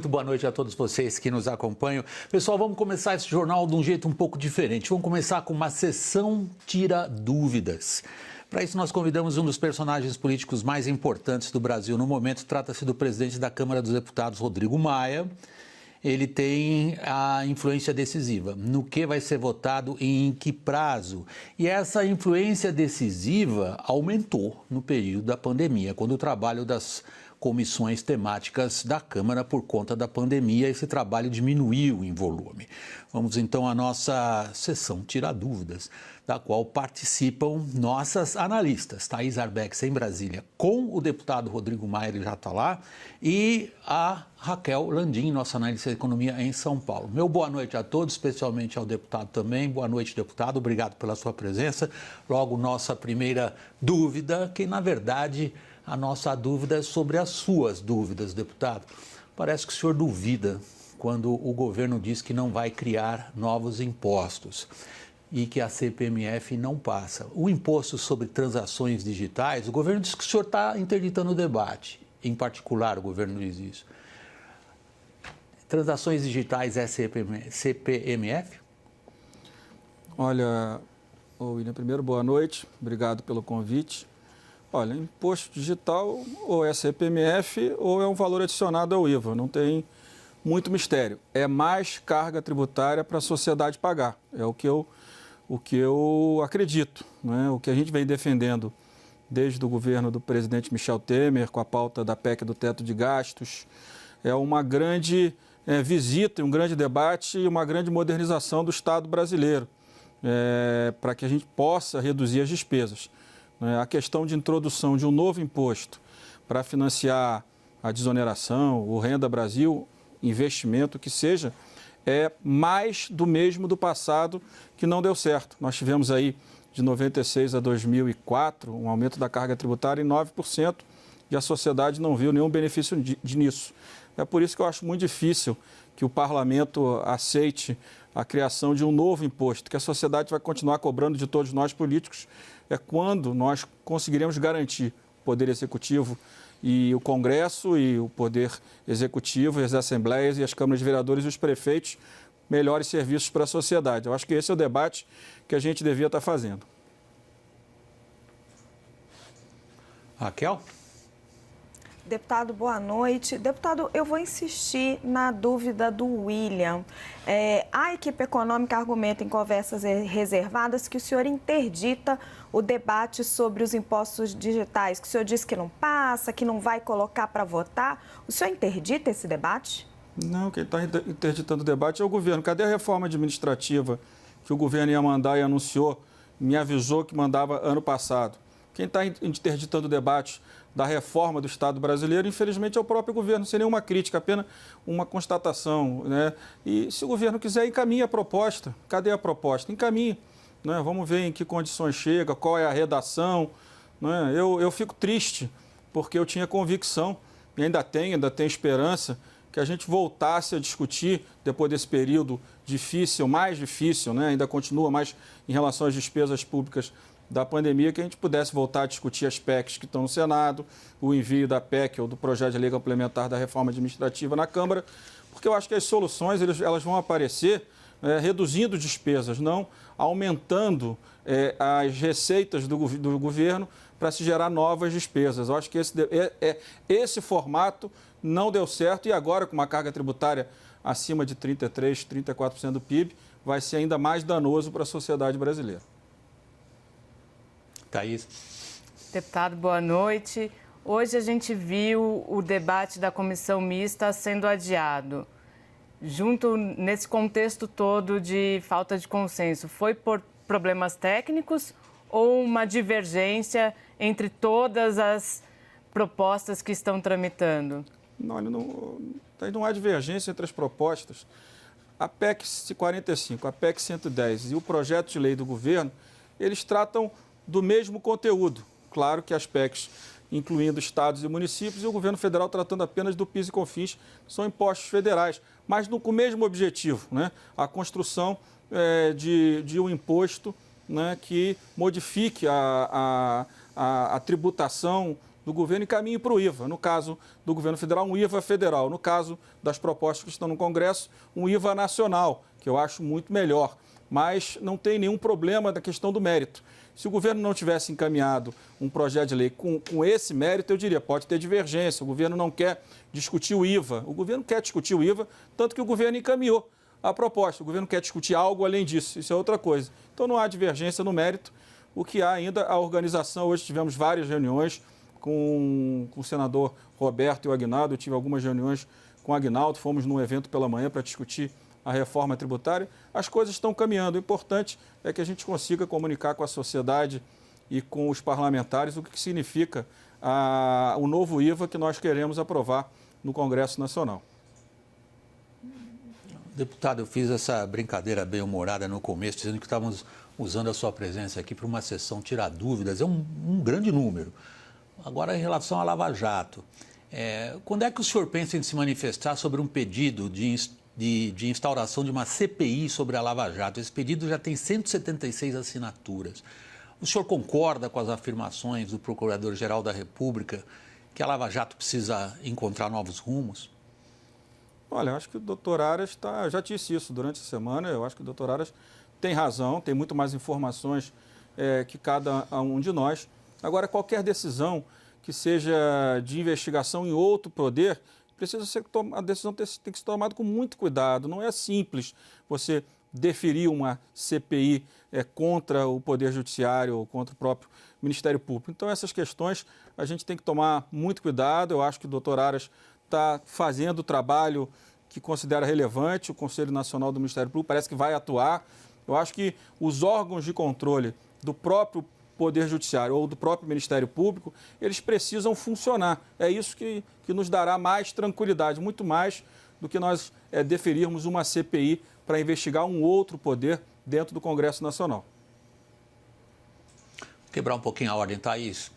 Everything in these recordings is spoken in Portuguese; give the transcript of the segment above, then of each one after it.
Muito boa noite a todos vocês que nos acompanham. Pessoal, vamos começar esse jornal de um jeito um pouco diferente. Vamos começar com uma sessão Tira Dúvidas. Para isso, nós convidamos um dos personagens políticos mais importantes do Brasil no momento. Trata-se do presidente da Câmara dos Deputados, Rodrigo Maia. Ele tem a influência decisiva no que vai ser votado e em que prazo. E essa influência decisiva aumentou no período da pandemia, quando o trabalho das comissões temáticas da Câmara, por conta da pandemia, esse trabalho diminuiu em volume. Vamos então à nossa sessão Tira Dúvidas, da qual participam nossas analistas, Thaís Arbex em Brasília, com o deputado Rodrigo Maia, ele já está lá, e a Raquel Landim, nossa analista de economia em São Paulo. Meu boa noite a todos, especialmente ao deputado também. Boa noite, deputado, obrigado pela sua presença. Logo, nossa primeira dúvida, que na verdade a nossa dúvida é sobre as suas dúvidas, deputado. Parece que o senhor duvida quando o governo diz que não vai criar novos impostos e que a CPMF não passa. O imposto sobre transações digitais, o governo diz que o senhor está interditando o debate. Em particular, o governo diz isso. Transações digitais é CPMF? Olha, William, primeiro, boa noite. Obrigado pelo convite. Olha, imposto digital ou é CPMF ou é um valor adicionado ao IVA. Não tem muito mistério. É mais carga tributária para a sociedade pagar. É o que eu acredito, né? O que a gente vem defendendo desde o governo do presidente Michel Temer, com a pauta da PEC do teto de gastos, é uma grande visita, um grande debate e uma grande modernização do Estado brasileiro, para que a gente possa reduzir as despesas. A questão de introdução de um novo imposto para financiar a desoneração, o Renda Brasil, investimento que seja, é mais do mesmo do passado que não deu certo. Nós tivemos aí, de 96 a 2004, um aumento da carga tributária em 9% e a sociedade não viu nenhum benefício nisso. É por isso que eu acho muito difícil que o parlamento aceite a criação de um novo imposto, que a sociedade vai continuar cobrando de todos nós políticos, é quando nós conseguiremos garantir o Poder Executivo e o Congresso e o Poder Executivo, e as Assembleias e as Câmaras de Vereadores e os prefeitos melhores serviços para a sociedade. Eu acho que esse é o debate que a gente devia estar fazendo. Raquel? Deputado, boa noite. Deputado, eu vou insistir na dúvida do William. A equipe econômica argumenta em conversas reservadas que o senhor interdita o debate sobre os impostos digitais, que o senhor disse que não passa, que não vai colocar para votar. O senhor interdita esse debate? Não, quem está interditando o debate é o governo. Cadê a reforma administrativa que o governo ia mandar e anunciou, me avisou que mandava ano passado? Quem está interditando o debate da reforma do Estado brasileiro, infelizmente, é o próprio governo, sem nenhuma crítica, apenas uma constatação, né? E se o governo quiser, encaminhe a proposta. Cadê a proposta? Encaminhe, né? Vamos ver em que condições chega, qual é a redação, né? Eu fico triste, porque eu tinha convicção, e ainda tenho esperança, que a gente voltasse a discutir, depois desse período difícil, mais difícil, né? Ainda continua mais em relação às despesas públicas da pandemia, que a gente pudesse voltar a discutir as PECs que estão no Senado, o envio da PEC ou do projeto de lei complementar da reforma administrativa na Câmara, porque eu acho que as soluções elas vão aparecer reduzindo despesas, não aumentando as receitas do governo para se gerar novas despesas. Eu acho que esse formato não deu certo e agora, com uma carga tributária acima de 33%, 34% do PIB, vai ser ainda mais danoso para a sociedade brasileira. Thaís. Deputado, boa noite. Hoje a gente viu o debate da comissão mista sendo adiado. Junto nesse contexto todo de falta de consenso, foi por problemas técnicos ou uma divergência entre todas as propostas que estão tramitando? Não há divergência entre as propostas. A PEC 45, a PEC 110 e o projeto de lei do governo, eles tratam do mesmo conteúdo. Claro que as PECs, incluindo estados e municípios, e o governo federal tratando apenas do PIS e COFINS, que são impostos federais, mas com o mesmo objetivo, né? A construção de um imposto, né, que modifique a tributação do governo e caminhe para o IVA. No caso do governo federal, um IVA federal. No caso das propostas que estão no Congresso, um IVA nacional, que eu acho muito melhor. Mas não tem nenhum problema da questão do mérito. Se o governo não tivesse encaminhado um projeto de lei com esse mérito, eu diria, pode ter divergência. O governo não quer discutir o IVA. O governo quer discutir o IVA, tanto que o governo encaminhou a proposta. O governo quer discutir algo além disso. Isso é outra coisa. Então não há divergência no mérito. O que há ainda, a organização, hoje tivemos várias reuniões com o senador Roberto e o Aguinaldo. Eu tive algumas reuniões com o Aguinaldo, fomos num evento pela manhã para discutir a reforma tributária. As coisas estão caminhando. O importante é que a gente consiga comunicar com a sociedade e com os parlamentares o que significa o novo IVA que nós queremos aprovar no Congresso Nacional. Deputado, eu fiz essa brincadeira bem-humorada no começo, dizendo que estávamos usando a sua presença aqui para uma sessão tirar dúvidas. É um grande número. Agora, em relação à Lava Jato, quando é que o senhor pensa em se manifestar sobre um pedido de instauração de uma CPI sobre a Lava Jato? Esse pedido já tem 176 assinaturas. O senhor concorda com as afirmações do Procurador-Geral da República que a Lava Jato precisa encontrar novos rumos? Olha, eu acho que o doutor Aras já disse isso durante a semana. Eu acho que o doutor Aras tem razão, tem muito mais informações que cada um de nós. Agora, qualquer decisão que seja de investigação em outro poder, a decisão tem que ser tomada com muito cuidado. Não é simples você deferir uma CPI contra o Poder Judiciário ou contra o próprio Ministério Público. Então, essas questões a gente tem que tomar muito cuidado. Eu acho que o doutor Aras está fazendo o trabalho que considera relevante. O Conselho Nacional do Ministério Público parece que vai atuar. Eu acho que os órgãos de controle do próprio Poder Judiciário ou do próprio Ministério Público, eles precisam funcionar. É isso que nos dará mais tranquilidade, muito mais do que nós deferirmos uma CPI para investigar um outro poder dentro do Congresso Nacional. Quebrar um pouquinho a ordem, Thaís.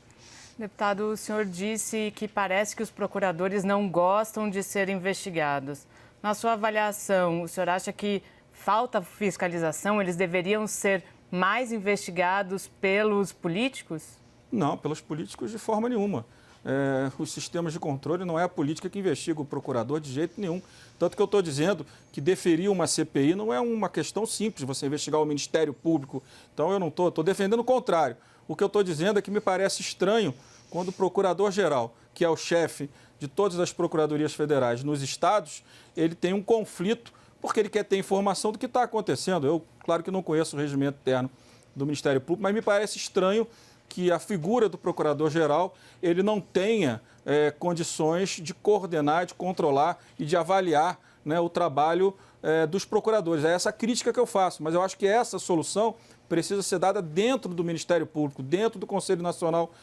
Deputado, o senhor disse que parece que os procuradores não gostam de ser investigados. Na sua avaliação, o senhor acha que falta fiscalização? Eles deveriam ser mais investigados pelos políticos? Não, pelos políticos de forma nenhuma. Os sistemas de controle não é a política que investiga o procurador de jeito nenhum. Tanto que eu estou dizendo que deferir uma CPI não é uma questão simples, você investigar o Ministério Público. Então eu não estou defendendo o contrário. O que eu estou dizendo é que me parece estranho quando o procurador-geral, que é o chefe de todas as procuradorias federais nos estados, ele tem um conflito porque ele quer ter informação do que está acontecendo. Eu, claro que não conheço o regimento interno do Ministério Público, mas me parece estranho que a figura do procurador-geral ele não tenha condições de coordenar, de controlar e de avaliar, né, o trabalho dos procuradores. É essa crítica que eu faço, mas eu acho que essa solução precisa ser dada dentro do Ministério Público, dentro do Conselho Nacional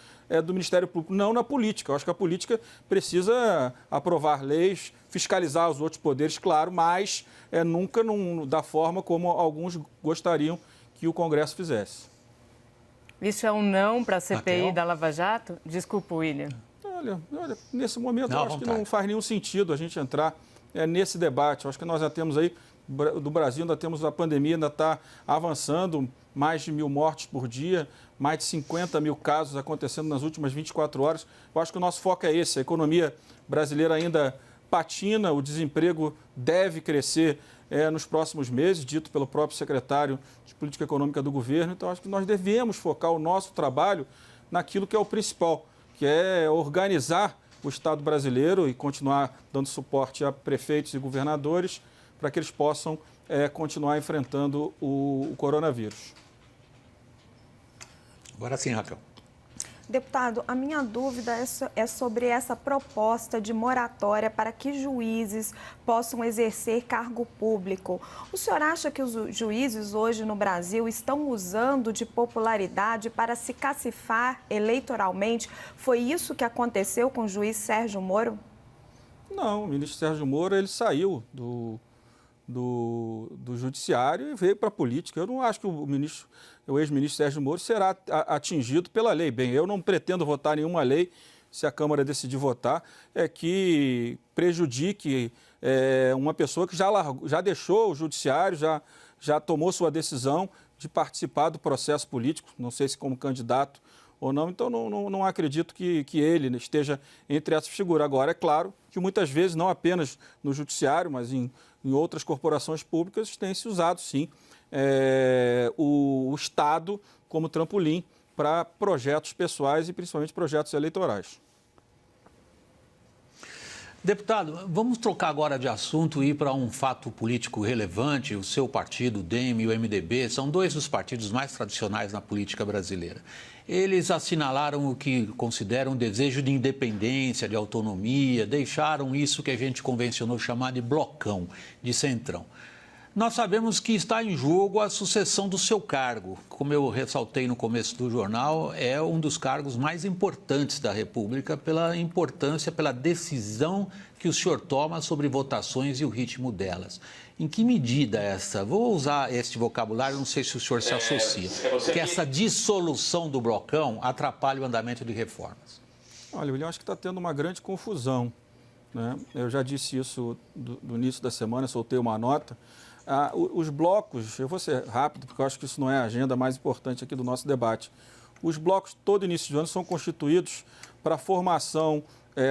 do Ministério Público, não na política. Eu acho que a política precisa aprovar leis, fiscalizar os outros poderes, claro, mas nunca da forma como alguns gostariam que o Congresso fizesse. Isso é um não para a CPI Raquel? da Lava Jato? Desculpa, William. Olha, nesse momento eu acho que não faz nenhum sentido a gente entrar nesse debate. Eu acho que nós já temos aí, do Brasil, ainda temos a pandemia, ainda está avançando, mais de 1.000 mortes por dia, mais de 50 mil casos acontecendo nas últimas 24 horas. Eu acho que o nosso foco é esse. A economia brasileira ainda patina, o desemprego deve crescer nos próximos meses, dito pelo próprio secretário de Política Econômica do governo. Então, acho que nós devemos focar o nosso trabalho naquilo que é o principal, que é organizar o Estado brasileiro e continuar dando suporte a prefeitos e governadores para que eles possam continuar enfrentando o coronavírus. Agora sim, Raquel. Deputado, a minha dúvida é sobre essa proposta de moratória para que juízes possam exercer cargo público. O senhor acha que os juízes hoje no Brasil estão usando de popularidade para se cacifar eleitoralmente? Foi isso que aconteceu com o juiz Sérgio Moro? Não, o ministro Sérgio Moro ele saiu do judiciário e veio para a política. Eu não acho que o ex-ministro Sérgio Moro será atingido pela lei. Bem, eu não pretendo votar nenhuma lei, se a Câmara decidir votar, que prejudique uma pessoa que já deixou o judiciário, já tomou sua decisão de participar do processo político, não sei se como candidato ou não. Então, não acredito que ele esteja entre essas figuras. Agora, é claro que muitas vezes, não apenas no judiciário, mas em outras corporações públicas, tem se usado, sim, o Estado como trampolim para projetos pessoais e principalmente projetos eleitorais. Deputado, vamos trocar agora de assunto e ir para um fato político relevante. O seu partido, o DEM e o MDB, são dois dos partidos mais tradicionais na política brasileira. Eles assinalaram o que consideram um desejo de independência, de autonomia, deixaram isso que a gente convencionou chamar de blocão, de centrão. Nós sabemos que está em jogo a sucessão do seu cargo. Como eu ressaltei no começo do jornal, é um dos cargos mais importantes da República pela importância, pela decisão que o senhor toma sobre votações e o ritmo delas. Em que medida essa, vou usar este vocabulário, não sei se o senhor se associa, que essa dissolução do blocão atrapalha o andamento de reformas? Olha, William, acho que está tendo uma grande confusão, né? Eu já disse isso no início da semana, soltei uma nota. Os blocos, eu vou ser rápido, porque eu acho que isso não é a agenda mais importante aqui do nosso debate. Os blocos, todo início de ano, são constituídos para a formação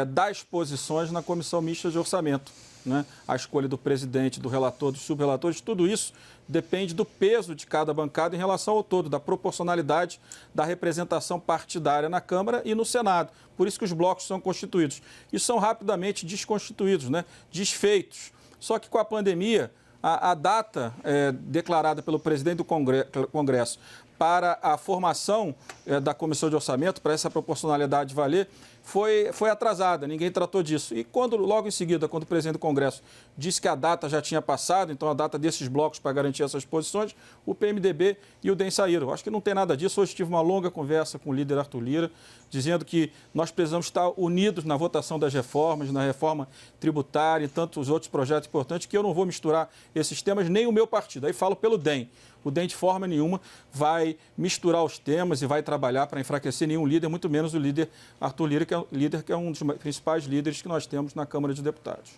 das posições na Comissão Mista de Orçamento, né? A escolha do presidente, do relator, dos subrelatores, tudo isso depende do peso de cada bancada em relação ao todo, da proporcionalidade da representação partidária na Câmara e no Senado. Por isso que os blocos são constituídos. E são rapidamente desconstituídos, né? Desfeitos. Só que com a pandemia, a data declarada pelo presidente do Congresso para a formação da Comissão de Orçamento, para essa proporcionalidade valer, foi atrasada, ninguém tratou disso. E logo em seguida, quando o presidente do Congresso disse que a data já tinha passado, então a data desses blocos para garantir essas posições, o PMDB e o DEM saíram. Acho que não tem nada disso. Hoje tive uma longa conversa com o líder Arthur Lira, dizendo que nós precisamos estar unidos na votação das reformas, na reforma tributária e tantos outros projetos importantes, que eu não vou misturar esses temas, nem o meu partido. Aí falo pelo DEM. O DEM, de forma nenhuma, vai misturar os temas e vai trabalhar para enfraquecer nenhum líder, muito menos o líder Arthur Lira, que é um dos principais líderes que nós temos na Câmara de Deputados.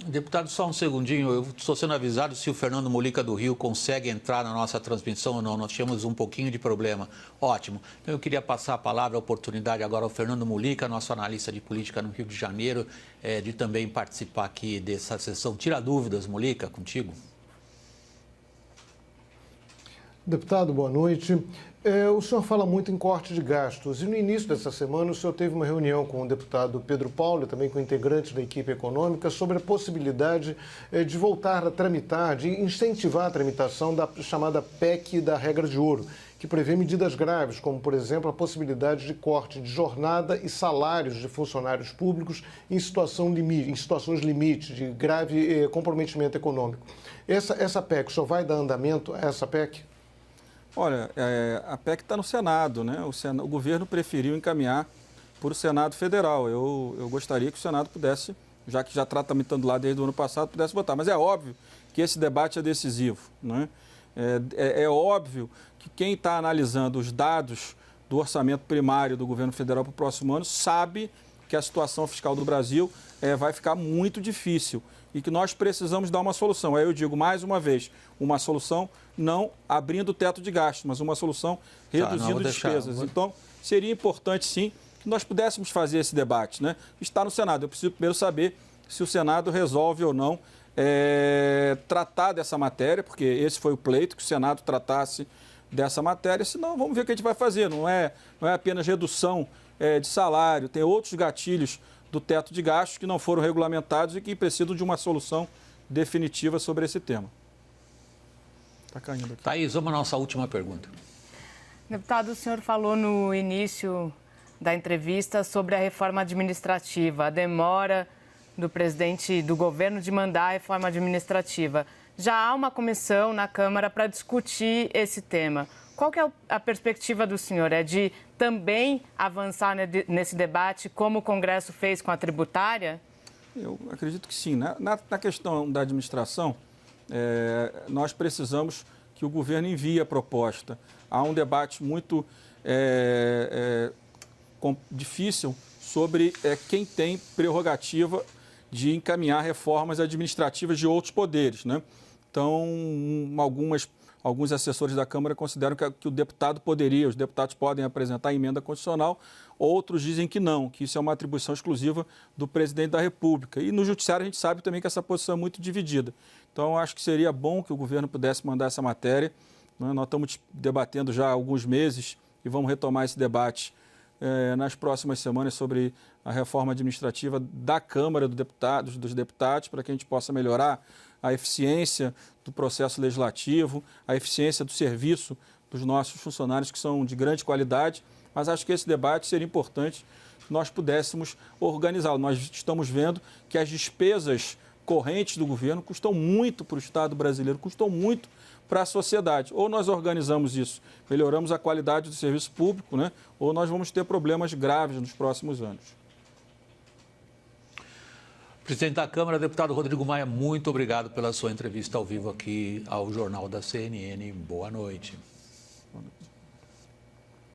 Deputado, só um segundinho. Eu estou sendo avisado se o Fernando Mulica do Rio consegue entrar na nossa transmissão ou não. Nós tínhamos um pouquinho de problema. Ótimo. Então, eu queria passar a palavra, a oportunidade agora ao Fernando Mulica, nosso analista de política no Rio de Janeiro, de também participar aqui dessa sessão. Tira dúvidas, Mulica, contigo. Deputado, boa noite. O senhor fala muito em corte de gastos e no início dessa semana o senhor teve uma reunião com o deputado Pedro Paulo, também com integrantes da equipe econômica, sobre a possibilidade de voltar a tramitar, de incentivar a tramitação da chamada PEC da regra de ouro, que prevê medidas graves, como, por exemplo, a possibilidade de corte de jornada e salários de funcionários públicos em situações limite, de grave comprometimento econômico. Essa PEC, o senhor vai dar andamento a essa PEC? Olha, a PEC está no Senado, né? O governo preferiu encaminhar para o Senado Federal. Eu gostaria que o Senado pudesse, já que já está tramitando lá desde o ano passado, pudesse votar. Mas é óbvio que esse debate é decisivo, né? É óbvio que quem está analisando os dados do orçamento primário do governo federal para o próximo ano sabe que a situação fiscal do Brasil vai ficar muito difícil e que nós precisamos dar uma solução. Aí eu digo mais uma vez, uma solução não abrindo o teto de gastos, mas uma solução reduzindo despesas. Então, seria importante, sim, que nós pudéssemos fazer esse debate, né? Está no Senado. Eu preciso primeiro saber se o Senado resolve ou não tratar dessa matéria, porque esse foi o pleito, que o Senado tratasse dessa matéria. Senão, vamos ver o que a gente vai fazer. Não é apenas redução de salário, tem outros gatilhos do teto de gastos que não foram regulamentados e que precisam de uma solução definitiva sobre esse tema. Está caindo aqui. Thaís, vamos à nossa última pergunta. Deputado, o senhor falou no início da entrevista sobre a reforma administrativa, a demora do presidente do governo de mandar a reforma administrativa. Já há uma comissão na Câmara para discutir esse tema. Qual que é a perspectiva do senhor? É de também avançar nesse debate, como o Congresso fez com a tributária? Eu acredito que sim. Na questão da administração, nós precisamos que o governo envie a proposta. Há um debate muito difícil sobre quem tem prerrogativa de encaminhar reformas administrativas de outros poderes, né? Então, alguns assessores da Câmara consideram que o deputado poderia, os deputados podem apresentar emenda constitucional, outros dizem que não, que isso é uma atribuição exclusiva do presidente da República. E no Judiciário a gente sabe também que essa posição é muito dividida. Então, eu acho que seria bom que o governo pudesse mandar essa matéria. Nós estamos debatendo já há alguns meses e vamos retomar esse debate nas próximas semanas sobre a reforma administrativa da Câmara dos Deputados, para que a gente possa melhorar a eficiência do processo legislativo, a eficiência do serviço dos nossos funcionários, que são de grande qualidade. Mas acho que esse debate seria importante se nós pudéssemos organizá-lo. Nós estamos vendo que as despesas correntes do governo custam muito para o Estado brasileiro, custam muito para a sociedade. Ou nós organizamos isso, melhoramos a qualidade do serviço público, né? Ou nós vamos ter problemas graves nos próximos anos. Presidente da Câmara, deputado Rodrigo Maia, muito obrigado pela sua entrevista ao vivo aqui ao Jornal da CNN. Boa noite.